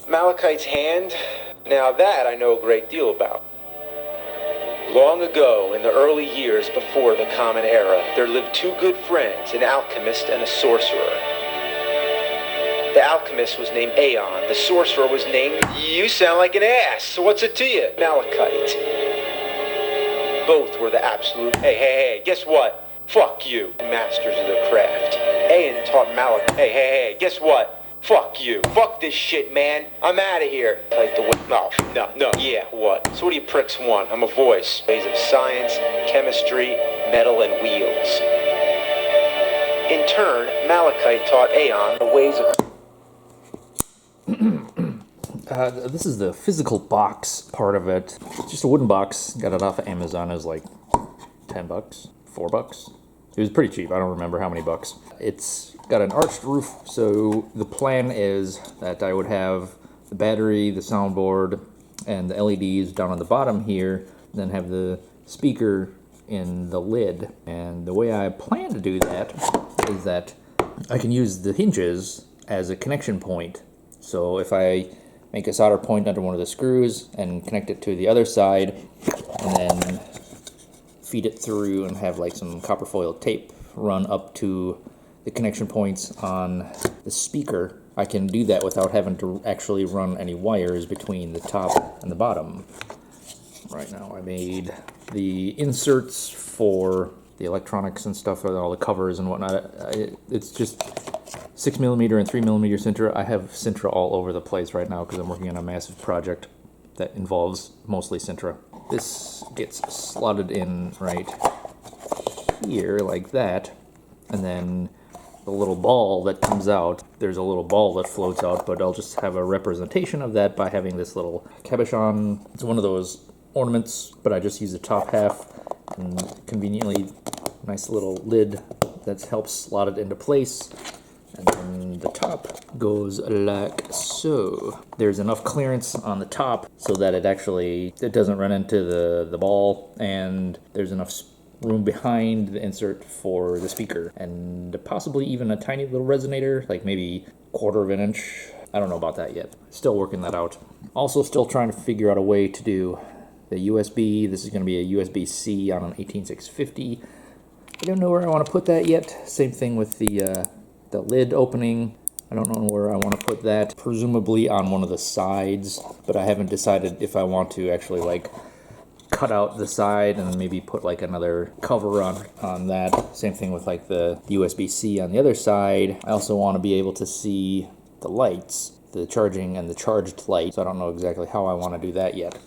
Malachite's hand? Now that I know a great deal about. Long ago, in the early years before the Common Era, there lived two good friends, an alchemist and a sorcerer. The alchemist was named Aeon. The sorcerer was named... You sound like an ass, so what's it to you? Malachite. Both were the absolute... Hey, guess what? Fuck you. Masters of their craft. Aeon taught Malachite... Hey, guess what? Fuck you. Fuck this shit, man. I'm out of here. Like the way... No. Yeah, what? So what do you pricks want? I'm a voice. Ways of science, chemistry, metal, and wheels. In turn, Malachite taught Aeon the ways of... This is the physical box part of it. It's just a wooden box. Got it off of Amazon. It was like $10, $4. It was pretty cheap. I don't remember how many bucks. It's got an arched roof, so the plan is that I would have the battery, the soundboard, and the LEDs down on the bottom here, and then have the speaker in the lid. And the way I plan to do that is that I can use the hinges as a connection point. So if I make a solder point under one of the screws and connect it to the other side, and then feed it through and have like some copper foil tape run up to the connection points on the speaker, I can do that without having to actually run any wires between the top and the bottom. Right now I made the inserts for the electronics and stuff, and all the covers and whatnot. It's just 6mm and 3mm sinter. I have sinter all over the place right now because I'm working on a massive project that involves mostly sinter. This gets slotted in right here like that, and then the little ball that comes out, there's a little ball that floats out, but I'll just have a representation of that by having this little cabochon. It's one of those ornaments, but I just use the top half, and conveniently nice little lid that helps slot it into place. And then the top goes like so. There's enough clearance on the top so that it doesn't run into the ball, and there's enough room behind the insert for the speaker, and possibly even a tiny little resonator, like maybe 1/4 of an inch. I don't know about that yet. Still working that out. Also still trying to figure out a way to do the USB. This is going to be a USB-C on an 18650. I don't know where I want to put that yet. Same thing with the lid opening. I don't know where I want to put that. Presumably on one of the sides, but I haven't decided if I want to actually like cut out the side and maybe put like another cover on that. Same thing with like the USB-C on the other side. I also want to be able to see the lights, the charging and the charged light. So I don't know exactly how I want to do that yet.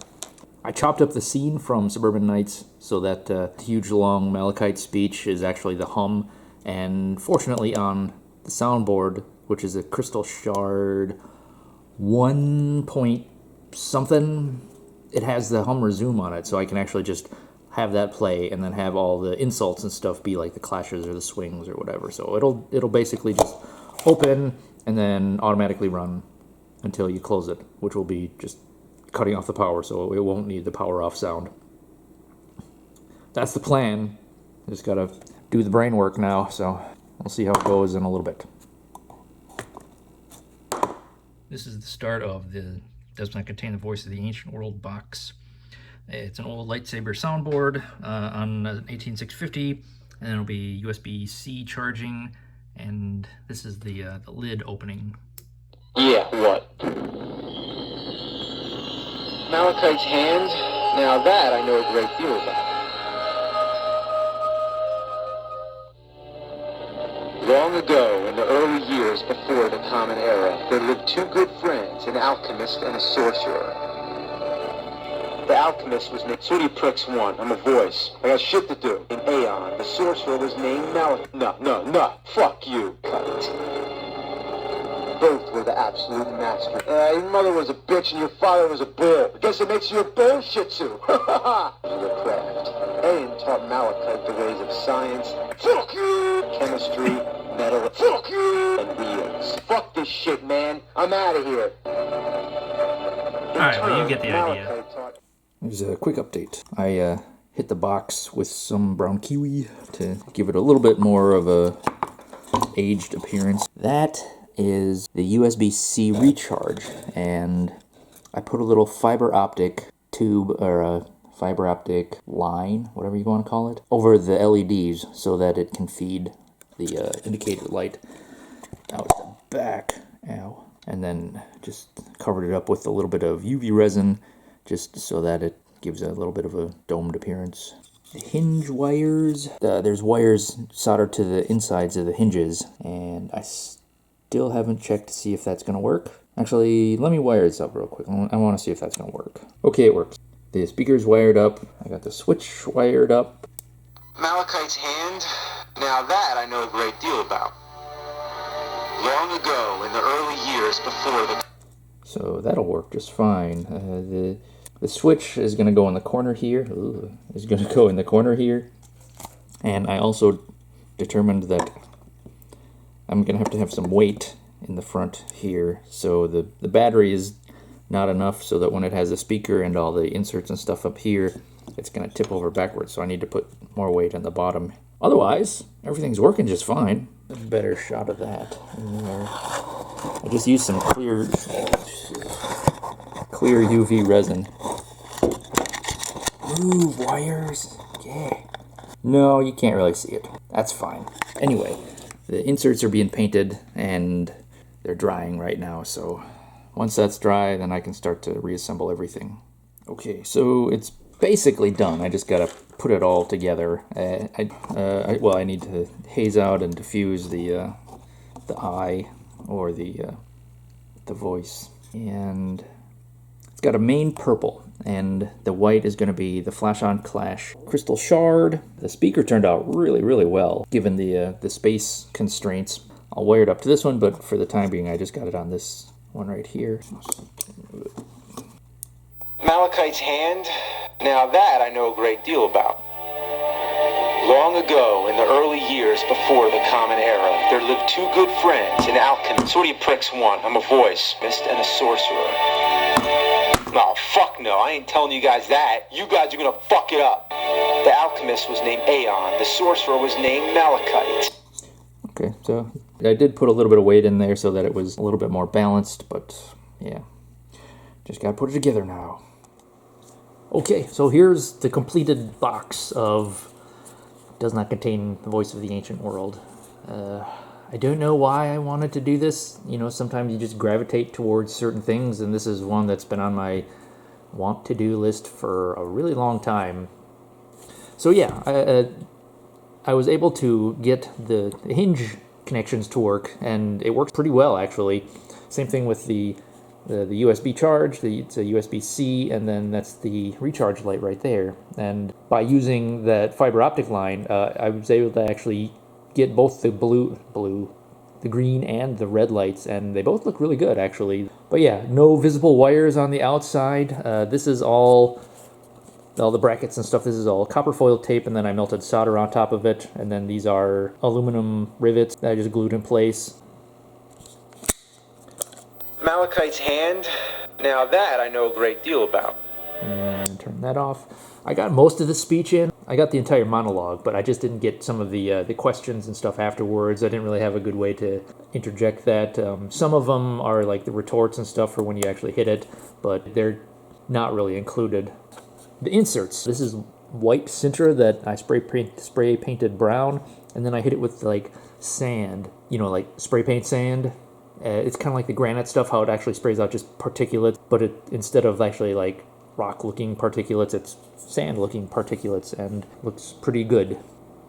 I chopped up the scene from Suburban Nights so that the huge long Malachite speech is actually the hum, and fortunately on the soundboard, which is a crystal shard 1 point something, it has the hum resume on it, so I can actually just have that play and then have all the insults and stuff be like the clashes or the swings or whatever. So it'll basically just open and then automatically run until you close it, which will be just cutting off the power, so it won't need the power off sound. That's the plan. Just gotta do the brain work now, so we'll see how it goes in a little bit. This is the start of the Does Not Contain the Voice of the Ancient World box. It's an old lightsaber soundboard on an 18650, and it'll be USB-C charging, and this is the lid opening. Yeah, what? Malachite's hand? Now that I know a great deal about. Long ago, in the early years before the Common Era, there lived two good friends, an alchemist and a sorcerer. The alchemist was named... So what do you pricks want? I'm a voice. I got shit to do. In Aeon, the sorcerer was named Malachite. No. Fuck you, cunt. Both were the absolute masters. Your mother was a bitch and your father was a bull. I guess it makes you a bullshit too. Ha ha ha! Your craft. Aeon taught Malachite the ways of science. Fuck you! Chemistry, metal, fuck you! And wheels. Fuck this shit, man. I'm out of here. Alright, well, you get the idea. Here's a quick update. I hit the box with some brown kiwi to give it a little bit more of a aged appearance. That is the USB-C recharge, and I put a little fiber optic tube, or a fiber optic line, whatever you want to call it, over the LEDs so that it can feed the indicator light out the back. Ow. And then just covered it up with a little bit of UV resin just so that it gives a little bit of a domed appearance. The hinge wires, there's wires soldered to the insides of the hinges, and I still haven't checked to see if that's going to work. Actually, let me wire this up real quick. I want to see if that's going to work. Okay, it works. The speaker's wired up. I got the switch wired up. Malachite's hand. Now that I know a great deal about. Long ago, in the early years before the... So that'll work just fine. The switch is going to go in the corner here. Is going to go in the corner here. And I also determined that I'm going to have some weight in the front here. So the battery is not enough so that when it has a speaker and all the inserts and stuff up here, it's going to tip over backwards. So I need to put more weight on the bottom. Otherwise, everything's working just fine. A better shot of that in there. I just used some clear UV resin. Ooh, wires. Yeah. No, you can't really see it. That's fine. Anyway, the inserts are being painted and they're drying right now, so once that's dry, then I can start to reassemble everything. Okay, so it's basically done. I just gotta put it all together. I need to haze out and diffuse the eye or the voice, and it's got a main purple, and the white is going to be the Flash on Clash Crystal Shard. The speaker turned out really, really well given the space constraints. I'll wire it up to this one, but for the time being, I just got it on this one right here. Malachite's hand. Now that I know a great deal about. Long ago, in the early years before the Common Era, there lived two good friends, an alchemist. What do you pricks want? I'm a voice, mist, and a sorcerer. No, fuck no, I ain't telling you guys that. You guys are gonna fuck it up. The alchemist was named Aeon. The sorcerer was named Malachite. Okay, so I did put a little bit of weight in there so that it was a little bit more balanced, but yeah, just gotta put it together now. Okay, so here's the completed box of Does Not Contain the Voice of the Ancient World. I don't know why I wanted to do this. You know, sometimes you just gravitate towards certain things, and this is one that's been on my want-to-do list for a really long time. So yeah, I was able to get the hinge connections to work, and it worked pretty well, actually. Same thing with the USB charge. It's a USB-C, and then that's the recharge light right there. And by using that fiber optic line, I was able to actually get both the the green and the red lights, and they both look really good, actually. But yeah, no visible wires on the outside. This is all the brackets and stuff. This is all copper foil tape, and then I melted solder on top of it. And then these are aluminum rivets that I just glued in place. Malachite's hand. Now that I know a great deal about. And turn that off. I got most of the speech in. I got the entire monologue, but I just didn't get some of the questions and stuff afterwards. I didn't really have a good way to interject that. Some of them are like the retorts and stuff for when you actually hit it, but they're not really included. The inserts. This is white sinter that I spray painted brown, and then I hit it with like sand. You know, like spray paint sand. It's kind of like the granite stuff, how it actually sprays out just particulates, but instead of actually like rock-looking particulates, it's sand-looking particulates, and looks pretty good.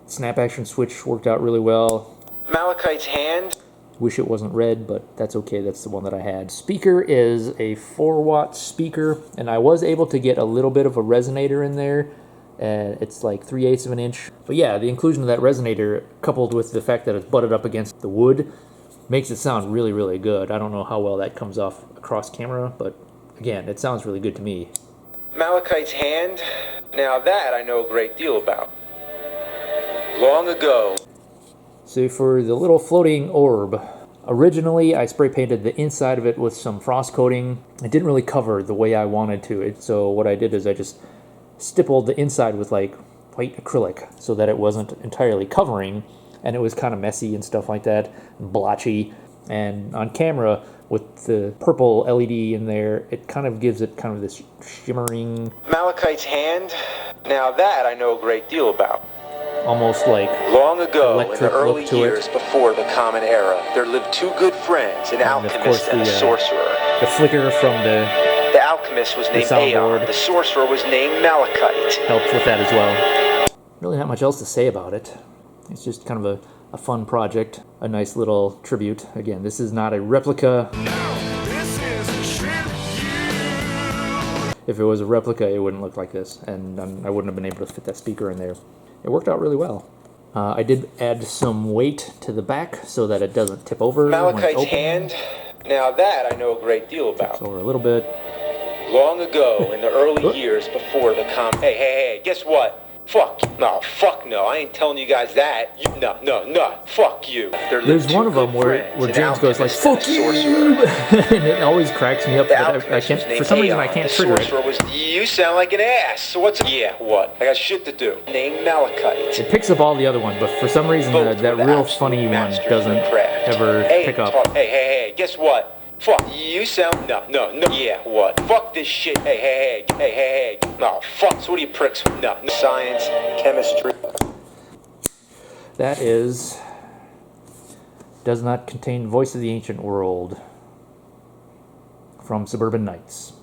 Snap action switch worked out really well. Malachite's hand. Wish it wasn't red, but that's okay. That's the one that I had. Speaker is a 4-watt speaker, and I was able to get a little bit of a resonator in there. It's like 3/8 of an inch. But yeah, the inclusion of that resonator, coupled with the fact that it's butted up against the wood, makes it sound really, really good. I don't know how well that comes off across camera, but again, it sounds really good to me. Malachite's hand. Now that I know a great deal about. Long ago. So for the little floating orb, originally I spray painted the inside of it with some frost coating. It didn't really cover the way I wanted to. So what I did is I just stippled the inside with like white acrylic so that it wasn't entirely covering, and it was kind of messy and stuff like that, blotchy. And on camera, with the purple LED in there, it kind of gives it kind of this shimmering... Malachite's hand? Now that I know a great deal about. Almost like long ago, in the early to years before the Common Era, there lived two good friends, an alchemist and a sorcerer. The flicker from the alchemist was named Aeon. The sorcerer was named Malachite. Helps with that as well. Really not much else to say about it. It's just kind of a fun project, a nice little tribute. Again, this is not a replica. No, this is a tribute. If it was a replica, it wouldn't look like this, and I wouldn't have been able to fit that speaker in there. It worked out really well. I did add some weight to the back so that it doesn't tip over. Malachite's hand? Now that I know a great deal about. Tips over a little bit. Long ago, in the early years before the Hey, guess what? Fuck no, I ain't telling you guys that. No, fuck you. There's one of them where James goes like, fuck you! And it always cracks me up, but I can't, for some reason I can't trigger it. You sound like an ass, so what's... Yeah, what? I got shit to do. Named Malachite. It picks up all the other ones, but for some reason that real funny one doesn't ever pick up. Hey, guess what? Fuck, you sound... No, yeah, what? Fuck this shit. Hey. No, fuck, so what are you pricks? No, science, chemistry. That is... Does not contain Voice of the Ancient World from Suburban Nights.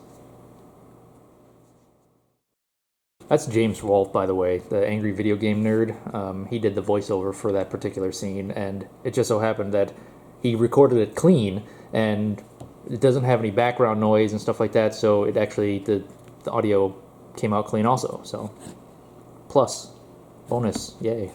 That's James Rolfe, by the way, the angry video game nerd. He did the voiceover for that particular scene, and it just so happened that he recorded it clean, and it doesn't have any background noise and stuff like that, so it actually, the audio came out clean also, so plus, bonus, yay.